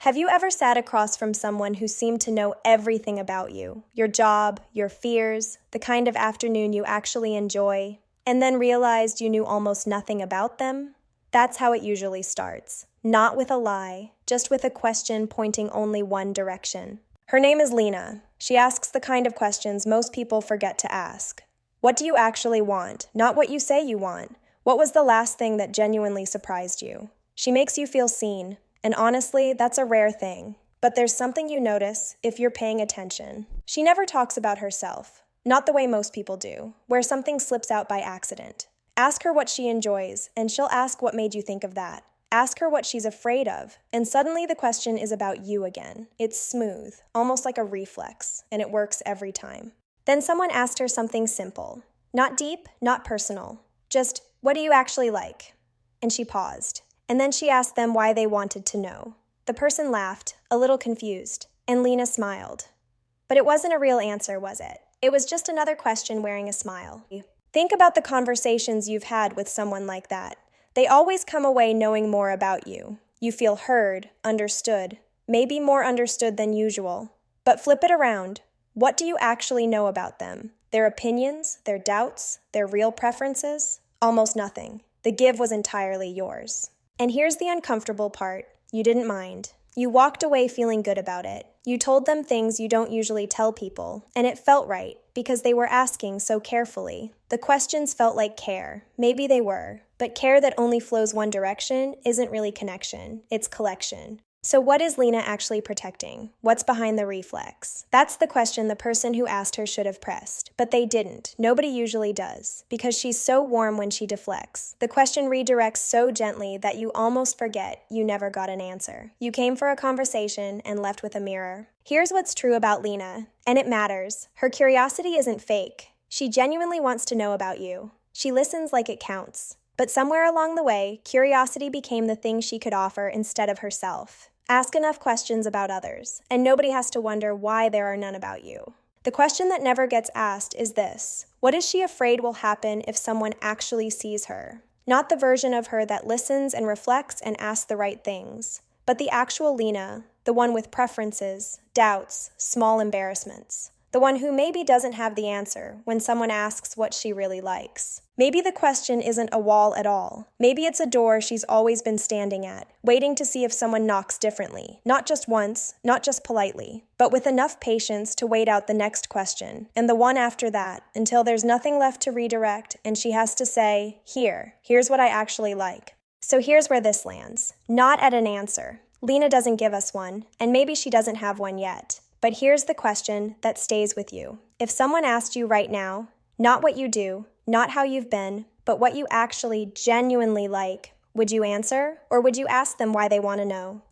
Have you ever sat across from someone who seemed to know everything about you, your job, your fears, the kind of afternoon you actually enjoy, and then realized you knew almost nothing about them? That's how it usually starts. Not with a lie, just with a question pointing only one direction. Her name is Lina. She asks the kind of questions most people forget to ask. What do you actually want? Not what you say you want. What was the last thing that genuinely surprised you? She makes you feel seen. And honestly, that's a rare thing. But there's something you notice if you're paying attention. She never talks about herself, not the way most people do, where something slips out by accident. Ask her what she enjoys, and she'll ask what made you think of that. Ask her what she's afraid of, and suddenly the question is about you again. It's smooth, almost like a reflex, and it works every time. Then someone asked her something simple. Not deep, not personal. Just, what do you actually like? And she paused. And then she asked them why they wanted to know. The person laughed, a little confused, and Lina smiled. But it wasn't a real answer, was it? It was just another question wearing a smile. Think about the conversations you've had with someone like that. They always come away knowing more about you. You feel heard, understood, maybe more understood than usual. But flip it around. What do you actually know about them? Their opinions, their doubts, their real preferences? Almost nothing. The give was entirely yours. And here's the uncomfortable part. You didn't mind. You walked away feeling good about it. You told them things you don't usually tell people, and it felt right because they were asking so carefully. The questions felt like care. Maybe they were, but care that only flows one direction isn't really connection, it's collection. So what is Lina actually protecting? What's behind the reflex? That's the question the person who asked her should have pressed, but they didn't. Nobody usually does, because she's so warm when she deflects. The question redirects so gently that you almost forget you never got an answer. You came for a conversation and left with a mirror. Here's what's true about Lina, and it matters. Her curiosity isn't fake. She genuinely wants to know about you. She listens like it counts. But somewhere along the way, curiosity became the thing she could offer instead of herself. Ask enough questions about others, and nobody has to wonder why there are none about you. The question that never gets asked is this: what is she afraid will happen if someone actually sees her? Not the version of her that listens and reflects and asks the right things, but the actual Lina, the one with preferences, doubts, small embarrassments. The one who maybe doesn't have the answer when someone asks what she really likes. Maybe the question isn't a wall at all. Maybe it's a door she's always been standing at, waiting to see if someone knocks differently. Not just once, not just politely, but with enough patience to wait out the next question, and the one after that, until there's nothing left to redirect and she has to say, here's what I actually like. So here's where this lands. Not at an answer. Lina doesn't give us one, and maybe she doesn't have one yet. But here's the question that stays with you. If someone asked you right now, not what you do, not how you've been, but what you actually genuinely like, would you answer? Or would you ask them why they want to know?